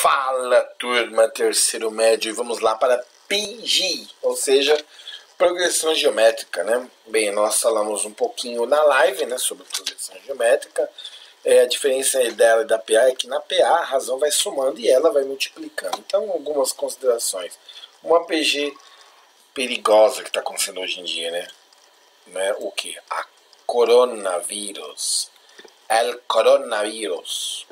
Fala, turma, terceiro médio, e vamos lá para PG, ou seja, progressão geométrica, né? Bem, nós falamos um pouquinho na live, né, sobre progressão geométrica. A diferença dela e da PA é que na PA a razão vai somando e ela vai multiplicando. Então, algumas considerações. Uma PG perigosa que está acontecendo hoje em dia, né? O que? A coronavírus. El coronavírus.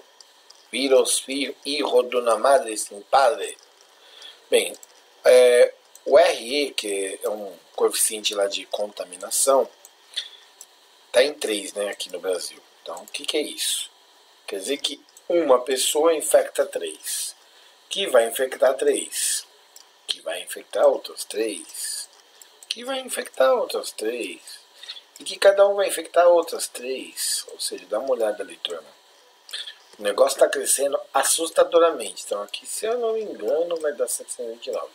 Vírus, hijo de una madre sin padre. Bem, o RE, que é um coeficiente lá de contaminação, está em 3, né, aqui no Brasil. Então, o que é isso? Quer dizer que uma pessoa infecta 3, que vai infectar 3, que vai infectar outros 3, que vai infectar outros 3, e que cada um vai infectar outras 3. Ou seja, dá uma olhada ali, turma. O negócio está crescendo assustadoramente. Então aqui, se eu não me engano, vai dar 729.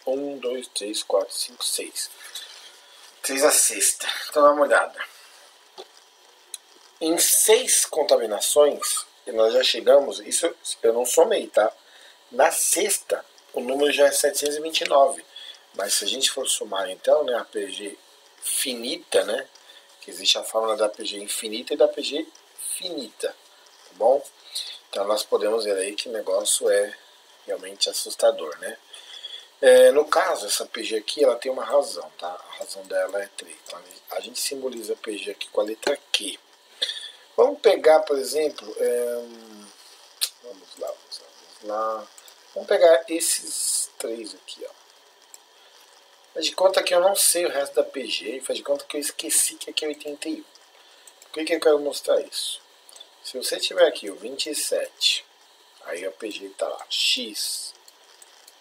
1, 2, 3, 4, 5, 6. 3 a sexta. Então dá uma olhada. Em 6 contaminações, nós já chegamos, isso eu não somei, tá? Na sexta, o número já é 729. Mas se a gente for somar então, né, a PG finita, né? Que existe a fórmula da PG infinita e da PG finita, tá bom? Então nós podemos ver aí que o negócio é realmente assustador, né? No caso, essa PG aqui, ela tem uma razão, tá? A razão dela é 3. Então a gente simboliza a PG aqui com a letra Q. Vamos pegar, por exemplo, vamos lá. Vamos pegar esses 3 aqui, ó. Faz de conta que eu não sei o resto da PG, faz de conta que eu esqueci que aqui é 81. Por que eu quero mostrar isso? Se você tiver aqui o 27, aí a PG está lá, X,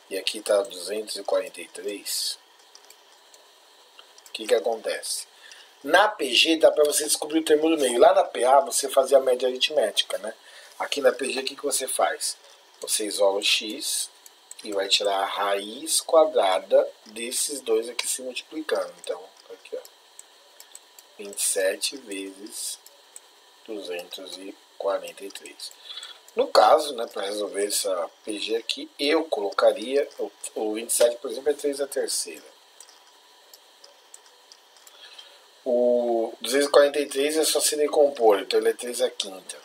e aqui está 243, o que acontece? Na PG dá para você descobrir o termo do meio. Lá na PA você fazia a média aritmética, né? Aqui na PG o que você faz? Você isola o X e vai tirar a raiz quadrada desses dois aqui se multiplicando. Então, aqui ó, 27 vezes 243. No caso, né, para resolver essa PG aqui, eu colocaria o 27, por exemplo, é 3 a terceira. O 243 é só se decompor, então ele é 3 a quinta.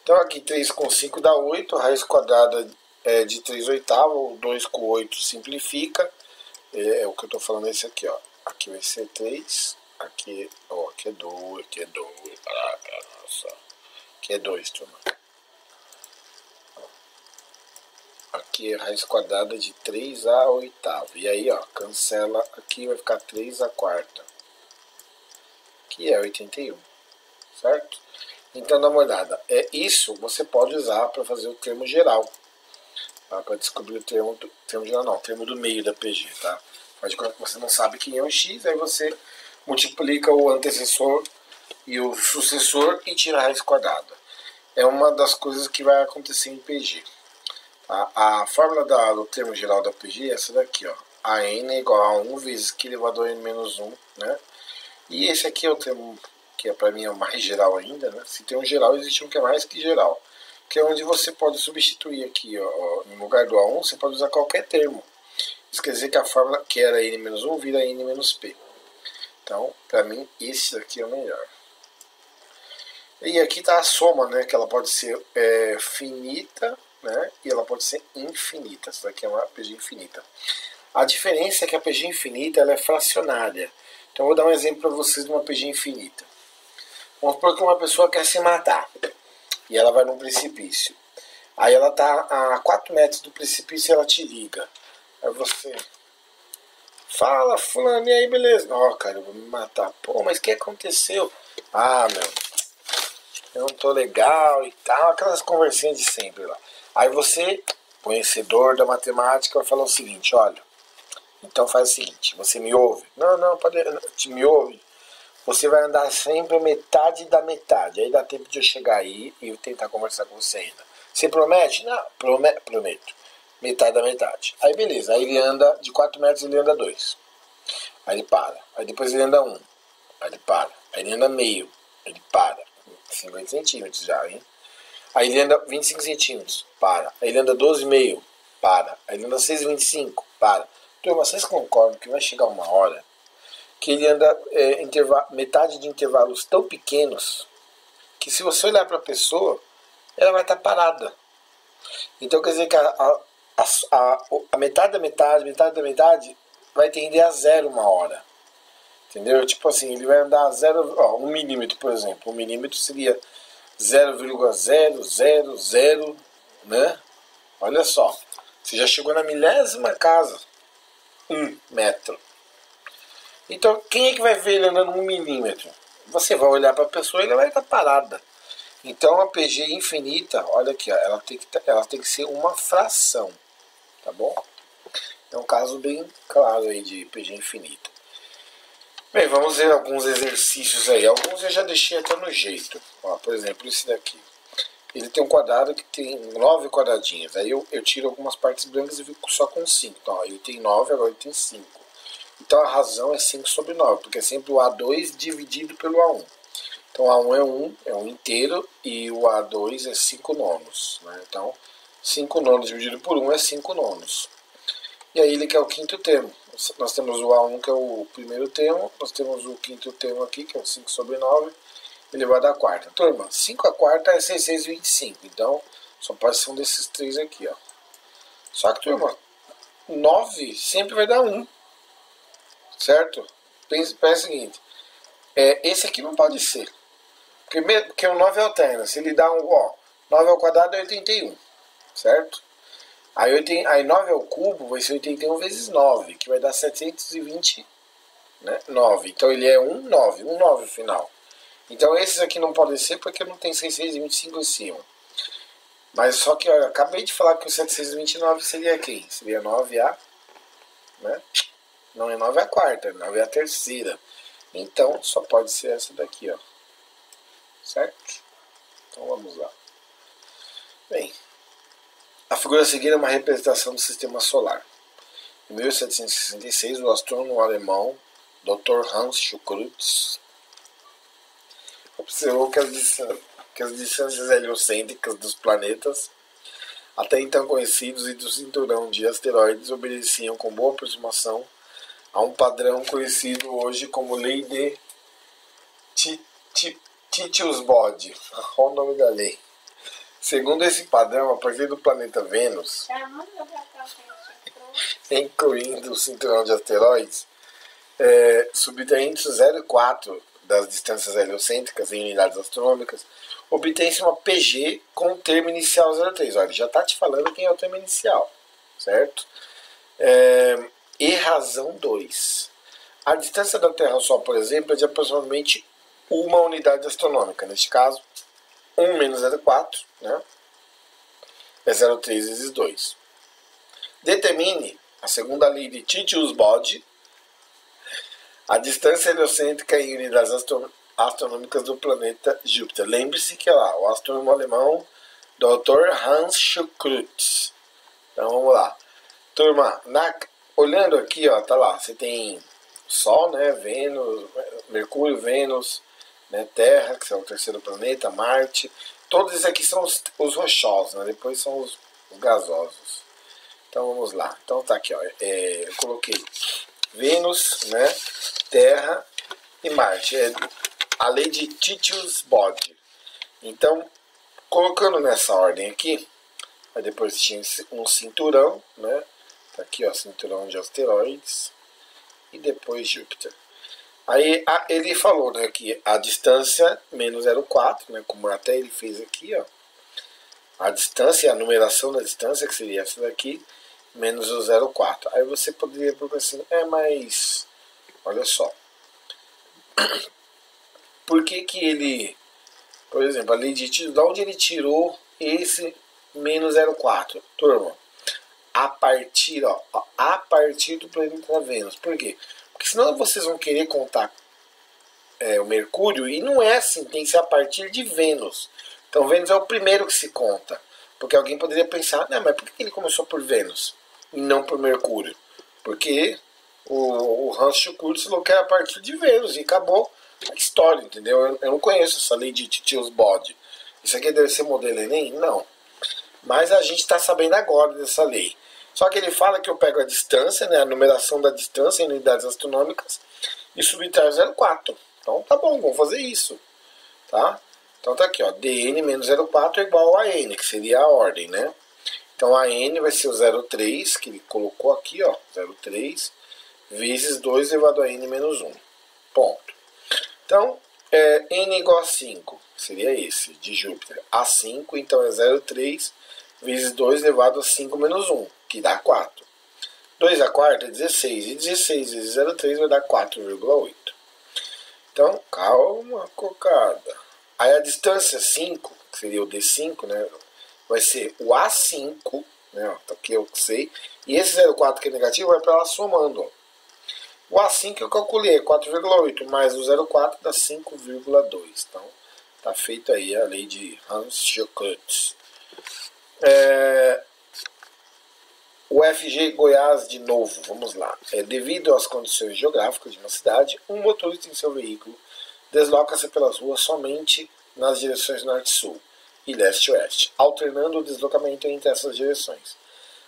Então aqui 3 com 5 dá 8, a raiz quadrada é de 3 oitavos, 2 com 8 simplifica, é o que eu estou falando esse aqui, ó. Aqui vai ser 3. Aqui, ó, aqui é 2, aqui é 2, nossa, aqui é 2, turma. Aqui é raiz quadrada de 3 a oitava. E aí, ó, cancela aqui, vai ficar 3 a quarta, que é 81, certo? Então, dá uma olhada. Isso você pode usar para fazer o termo geral, tá? Para descobrir o termo geral, não, o termo do meio da PG, tá? Faz de conta que você não sabe quem é o X, aí você multiplica o antecessor e o sucessor e tira a raiz quadrada. É uma das coisas que vai acontecer em PG. A fórmula do termo geral da PG é essa daqui, ó. A n é igual a 1 vezes q elevado a n menos 1, né? E esse aqui é o termo que para mim é o mais geral ainda, né? Se tem um geral, existe um que é mais que geral, que é onde você pode substituir aqui, ó, no lugar do A1, você pode usar qualquer termo. Isso quer dizer que a fórmula que era n menos 1 vira n menos p. Então, para mim, esse aqui é o melhor. E aqui está a soma, né? Que ela pode ser finita, né? E ela pode ser infinita. Essa daqui é uma PG infinita. A diferença é que a PG infinita ela é fracionária. Então, eu vou dar um exemplo para vocês de uma PG infinita. Vamos supor que uma pessoa quer se matar. E ela vai num precipício. Aí ela está a 4 metros do precipício e ela te liga. Aí você... Fala, fulano, e aí, beleza? Não, cara, eu vou me matar. Pô, mas o que aconteceu? Ah, meu, eu não tô legal e tal. Aquelas conversinhas de sempre lá. Aí você, conhecedor da matemática, vai falar o seguinte, olha, então faz o seguinte, você me ouve? Não, pode, me ouve. Você vai andar sempre metade da metade. Aí dá tempo de eu chegar aí e eu tentar conversar com você ainda. Você promete? Não, prometo. Metade da metade. Aí beleza, aí ele anda, de 4 metros ele anda 2. Aí ele para. Aí depois ele anda 1. Aí ele para. Aí ele anda meio. Aí ele para. 50 centímetros já, hein? Aí ele anda 25 centímetros, para. Aí ele anda 12,5, para. Aí ele anda 6,25, para. Turma, vocês concordam que vai chegar uma hora que ele anda metade de intervalos tão pequenos que se você olhar para a pessoa, ela vai estar parada. Então quer dizer que a metade da metade, metade da metade vai tender a zero uma hora. Entendeu? Tipo assim, ele vai andar a zero, ó, 1 milímetro, por exemplo. 1 milímetro seria 0,000, né? Olha só, você já chegou na milésima casa, 1 metro. Então, quem é que vai ver ele andando 1 milímetro? Você vai olhar para a pessoa e ela vai estar parada. Então, a PG infinita, olha aqui, ó, ela tem que ser uma fração, tá bom? É um caso bem claro aí de PG infinita. Bem, vamos ver alguns exercícios aí. Alguns eu já deixei até no jeito. Ó, por exemplo, esse daqui. Ele tem um quadrado que tem 9 quadradinhos. Aí eu tiro algumas partes brancas e fico só com 5. Então, ó, ele tem 9, agora ele tem 5. Então a razão é 5 sobre 9, porque é sempre o A2 dividido pelo A1. Então A1 é 1 inteiro e o A2 é 5 nonos. Né? Então 5 nonos dividido por 1 é 5 nonos. E aí ele quer o quinto termo. Nós temos o A1 que é o primeiro termo, nós temos o quinto termo aqui que é o 5 sobre 9, elevado à quarta. Turma, 5 à quarta é 625, então só pode ser um desses três aqui. Ó. Só que, turma, 9 sempre vai dar 1, certo? Pensa o seguinte, esse aqui não pode ser, porque o 9 alterna, se ele dá ó, 9 ao quadrado é 81, certo? Aí 9 ao cubo vai ser 81 vezes 9, que vai dar 729. Né? Então ele é 1, 9 no final. Então esses aqui não podem ser porque não tem 625 em cima. Mas só que eu acabei de falar que o 729 seria quem? Seria 9A, né? Não é 9 a quarta, 9 é a terceira. Então só pode ser essa daqui, ó. Certo? Então vamos lá. Bem, a figura a seguir é uma representação do sistema solar. Em 1766, o astrônomo alemão Dr. Hans Schuckert observou que as distâncias heliocêntricas dos planetas, até então conhecidos, e do cinturão de asteroides obedeciam com boa aproximação a um padrão conhecido hoje como Lei de Titius-Bode. Olha o nome da lei. Segundo esse padrão, a partir do planeta Vênus, incluindo o cinturão de asteroides, subtraindo 0,4 das distâncias heliocêntricas em unidades astronômicas, obtém-se uma PG com o termo inicial 0,3. Olha, ele já está te falando quem é o termo inicial, certo? E razão 2. A distância da Terra ao Sol, por exemplo, é de aproximadamente uma unidade astronômica. Neste caso, 1 menos 0,4, né? É 0,3 vezes 2. Determine a segunda lei de Titius-Bode, a distância heliocêntrica em unidades astronômicas do planeta Júpiter. Lembre-se que lá, o astrônomo alemão Dr. Hans Schuckert. Então vamos lá. Turma, olhando aqui, ó, tá lá, você tem Sol, né, Vênus, Mercúrio, Vênus, né, Terra, que é o terceiro planeta, Marte. Todos esses aqui são os rochosos, né, depois são os gasosos. Então vamos lá. Então tá aqui, ó, eu coloquei Vênus, né, Terra e Marte. É a lei de Titius-Bode. Então, colocando nessa ordem aqui, aí depois tinha um cinturão, né? Tá aqui, ó, cinturão de asteroides. E depois Júpiter. Aí ele falou, né, que a distância menos 0,4, né, como até ele fez aqui, ó. A distância, a numeração da distância, que seria essa daqui, menos o 0,4. Aí você poderia perguntar assim, mas olha só. Por que ele, por exemplo, a lei de Tito, de onde ele tirou esse menos 0,4? Turma, a partir do planeta Vênus. Por quê? Porque senão vocês vão querer contar o Mercúrio, e não é assim, tem que ser a partir de Vênus. Então Vênus é o primeiro que se conta. Porque alguém poderia pensar, não, mas por que ele começou por Vênus e não por Mercúrio? Porque o Hans Schuckert falou que era a partir de Vênus e acabou. a história, entendeu? Eu não conheço essa lei de titios bode. Isso aqui deve ser modelo Enem? Não. Mas a gente está sabendo agora dessa lei. Só que ele fala que eu pego a distância, né, a numeração da distância em unidades astronômicas e subtraio 0,4. Então tá bom, vamos fazer isso. Tá? Então tá aqui, ó, dn menos 0,4 é igual a n, que seria a ordem, né? Então a n vai ser o 0,3, que ele colocou aqui, ó, 0,3, vezes 2 elevado a n menos 1. Ponto. Então, n igual a 5, seria esse, de Júpiter. A 5, então é 0,3 vezes 2 elevado a 5 menos 1, que dá 4. 2 a quarta é 16, e 16 vezes 0,3 vai dar 4,8. Então, calma, cocada. Aí a distância 5, que seria o D5, né, vai ser o A5, né, ó, aqui eu sei, e esse 0,4 que é negativo vai para lá somando, ó. O A5 eu calculei, 4,8, mais o 0,4 dá 5,2. Então, tá feita aí a lei de Hans-Jochert. O FG Goiás de novo, vamos lá. Devido às condições geográficas de uma cidade, um motorista em seu veículo desloca-se pelas ruas somente nas direções norte-sul e leste-oeste, alternando o deslocamento entre essas direções.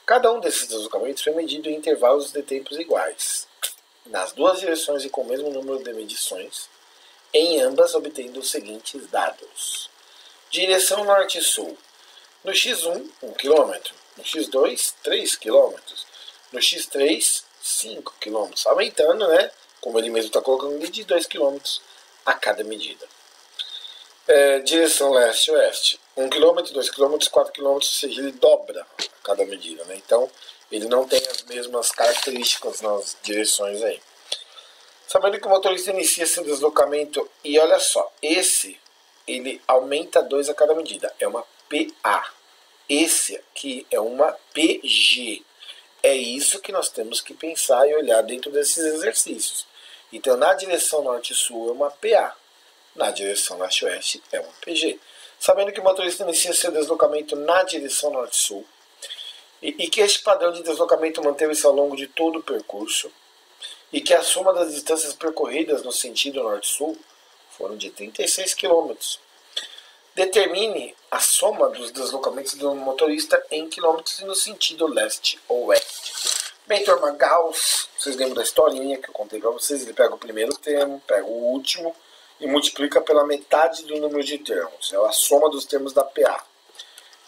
Cada um desses deslocamentos foi medido em intervalos de tempos iguais, nas duas direções e com o mesmo número de medições, em ambas obtendo os seguintes dados. Direção norte-sul. No x1, 1 km. No x2, 3 km. No x3, 5 km. Aumentando, né? Como ele mesmo está colocando, de 2 km a cada medida. Direção leste-oeste. 1 km, 2 km, 4 km, ou seja, ele dobra a cada medida, né? Então, ele não tem as mesmas características nas direções aí. Sabendo que o motorista inicia seu deslocamento, e olha só, esse, ele aumenta 2 a cada medida, é uma PA. Esse aqui é uma PG. É isso que nós temos que pensar e olhar dentro desses exercícios. Então, na direção norte-sul é uma PA. Na direção leste-oeste é uma PG. Sabendo que o motorista inicia seu deslocamento na direção norte-sul e que este padrão de deslocamento manteve-se ao longo de todo o percurso e que a soma das distâncias percorridas no sentido norte-sul foram de 36 km. Determine a soma dos deslocamentos do motorista em quilômetros e no sentido leste-oeste. Bem, turma, Gauss, vocês lembram da historinha que eu contei para vocês? Ele pega o primeiro termo, pega o último e multiplica pela metade do número de termos. É a soma dos termos da PA.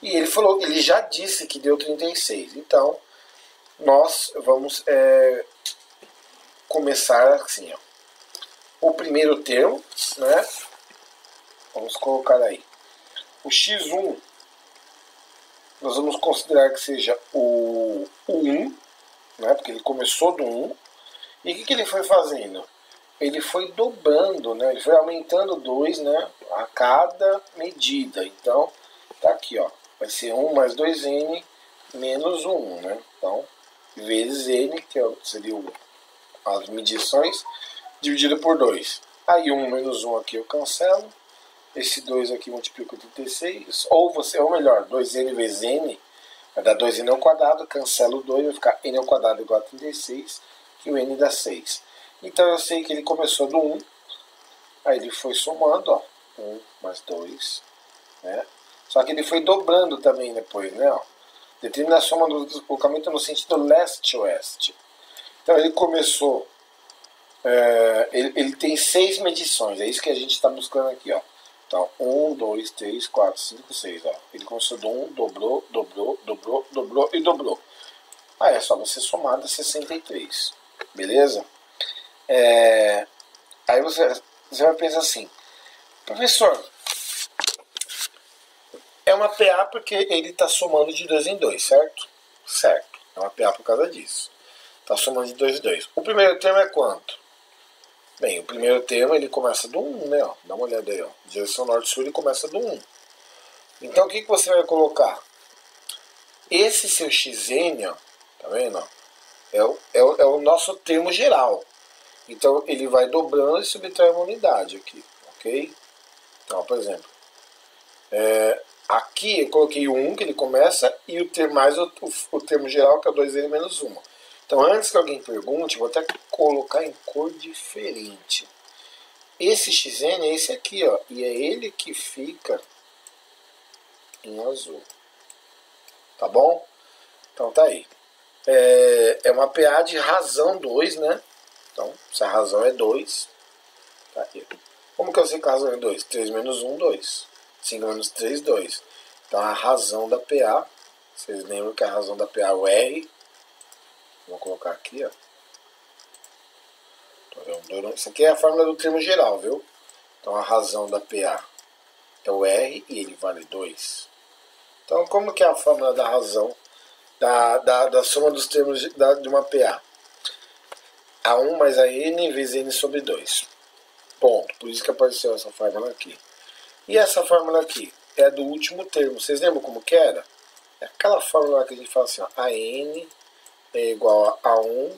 E ele falou, ele já disse que deu 36. Então, nós vamos começar assim, ó. O primeiro termo, né? Vamos colocar aí. O x1, nós vamos considerar que seja o 1, né? Porque ele começou do 1. E o que ele foi fazendo? Ele foi dobrando, né? Ele foi aumentando 2, né? A cada medida. Então, tá aqui, ó. Vai ser 1 mais 2n menos 1, né? Então, vezes n, que seria as medições, dividido por 2. Aí 1 menos 1 aqui eu cancelo. Esse 2 aqui multiplica com 36. Ou melhor, 2n vezes n vai dar 2n ao quadrado. Cancelo o 2, vai ficar n ao quadrado igual a 36. E o n dá 6. Então eu sei que ele começou do 1. Aí ele foi somando, ó. 1 mais 2, né? Só que ele foi dobrando também depois, né? Ó. Determina a soma do deslocamento no sentido leste-oeste. Então ele começou... ele tem 6 medições. É isso que a gente está buscando aqui, ó. Então, 1, 2, 3, 4, 5, 6. Ó. Ele começou do 1, dobrou, dobrou, dobrou, dobrou e dobrou. Aí é só você somar, dá 63. Beleza? Aí você vai pensar assim, professor, é uma PA porque ele está somando de 2 em 2, certo? Certo, é uma PA por causa disso. Está somando de 2 em 2. O primeiro termo é quanto? Bem, o primeiro termo ele começa do 1, né? Ó. Dá uma olhada aí, ó. Direção norte-sul ele começa do 1. Então o que você vai colocar? Esse seu xn, ó, tá vendo? Ó, é o nosso termo geral. Então ele vai dobrando e subtrai uma unidade aqui, ok? Então, por exemplo, aqui eu coloquei o 1 que ele começa e o termo mais o termo geral que é o 2n menos 1. Então antes que alguém pergunte, vou até colocar em cor diferente. esse xn é esse aqui, ó, e é ele que fica em azul. Tá bom? Então tá aí. É uma PA de razão 2, né? Então, se a razão é 2, tá aqui. Como que eu sei que a razão é 2? 3 menos 1, 2. 5 menos 3, 2. Então, a razão da PA, vocês lembram que a razão da PA é o R. Vou colocar aqui, ó. Isso aqui é a fórmula do termo geral, viu? Então, a razão da PA é o R e ele vale 2. Então, como que é a fórmula da razão da soma dos termos de uma PA? A1 mais a N vezes N sobre 2. Ponto. Por isso que apareceu essa fórmula aqui. E essa fórmula aqui é a do último termo. Vocês lembram como que era? É aquela fórmula que a gente fala assim, ó, a N é igual a 1,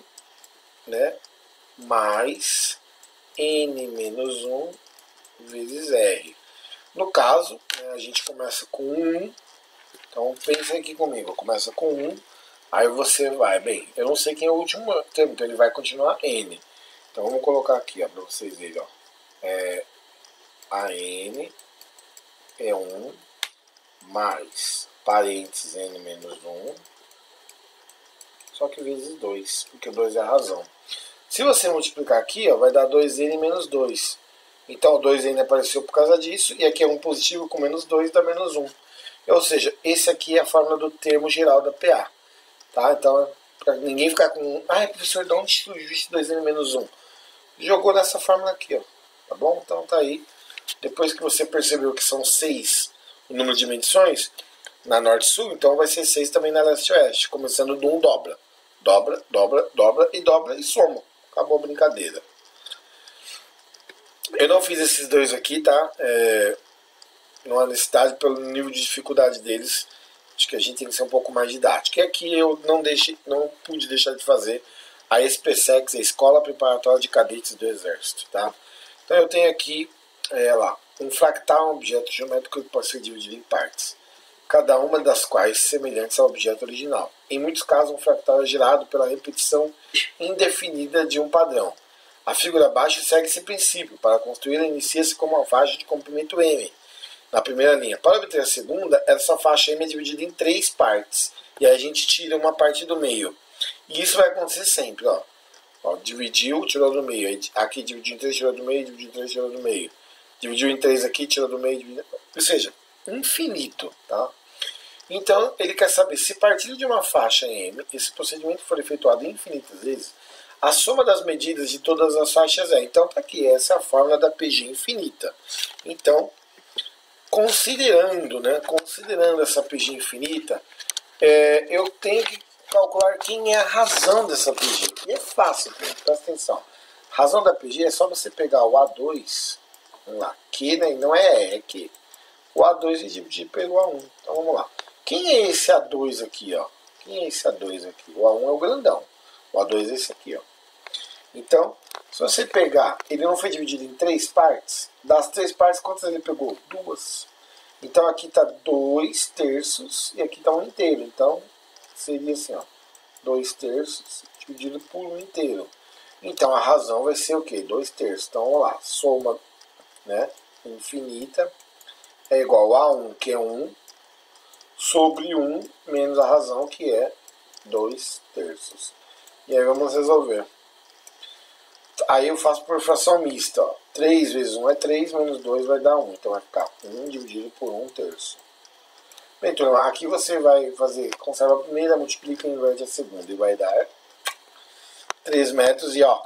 né, mais N menos 1 vezes R. No caso, né, a gente começa com 1. Então, pensem aqui comigo. Começa com 1. Aí você vai, bem, eu não sei quem é o último termo, então ele vai continuar N. Então vamos colocar aqui, ó, para vocês verem, ó. A N é 1 mais parênteses N menos 1, só que vezes 2, porque 2 é a razão. Se você multiplicar aqui, ó, vai dar 2N menos 2. Então o 2N apareceu por causa disso, e aqui é 1 positivo com menos 2 dá menos 1. Ou seja, esse aqui é a fórmula do termo geral da PA. Tá? Então, para ninguém ficar com... Ai, professor, de onde surgiu esse 2N menos 1? Jogou nessa fórmula aqui, ó. Tá bom? Então tá aí. Depois que você percebeu que são 6 o número de medições na norte-sul, então vai ser 6 também na leste-oeste. Começando do 1, dobra. Dobra, dobra, dobra e soma. Acabou a brincadeira. Eu não fiz esses dois aqui, tá? Não há necessidade pelo nível de dificuldade deles. Acho que a gente tem que ser um pouco mais didático. E aqui eu não pude deixar de fazer a SPSEX, a Escola Preparatória de Cadetes do Exército, tá? Então eu tenho aqui, um fractal, um objeto geométrico que pode ser dividido em partes, cada uma das quais semelhantes ao objeto original. Em muitos casos, um fractal é gerado pela repetição indefinida de um padrão. A figura abaixo segue esse princípio. Para construí-la, inicia-se com uma faixa de comprimento M na primeira linha. Para obter a segunda, essa faixa M é dividida em 3 partes. E aí a gente tira uma parte do meio. E isso vai acontecer sempre, ó. Dividiu, tirou do meio. Aqui dividiu em 3, tirou do meio, dividiu em 3, tirou do meio. Dividiu em 3 aqui, tirou do meio, dividiu... Ou seja, infinito, tá? Então, ele quer saber se partindo de uma faixa M, esse procedimento for efetuado infinitas vezes, a soma das medidas de todas as faixas é. Então, tá aqui, essa é a fórmula da PG infinita. Então, considerando essa PG infinita, eu tenho que calcular quem é a razão dessa PG. E é fácil, presta atenção. A razão da PG é só você pegar o A2, vamos lá, Q, né, não é Q. O A2 e dividir pelo A1. Então vamos lá. Quem é esse A2 aqui, ó? Quem é esse A2 aqui? O A1 é o grandão. O A2 é esse aqui, ó. Então, se você pegar, ele não foi dividido em 3 partes. Das 3 partes, quantas ele pegou? 2. Então aqui está 2 terços e aqui está 1 inteiro. Então, seria assim, ó. 2 terços dividido por 1 inteiro. Então, a razão vai ser o quê? 2 terços. Então, vamos lá. Soma, né, infinita é igual a 1, que é 1, sobre 1 menos a razão, que é 2 terços. E aí vamos resolver. Aí eu faço por fração mista. Ó. 3 vezes 1 é 3, menos 2 vai dar 1. Então vai ficar 1 dividido por 1 terço. Bem, turma, aqui você vai fazer, conserva a primeira, multiplica e inverte a segunda. E vai dar 3 metros e ó.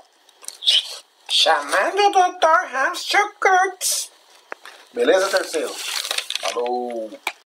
Chamando o Dr. Hans Kurtz. Beleza, terceiro? Falou!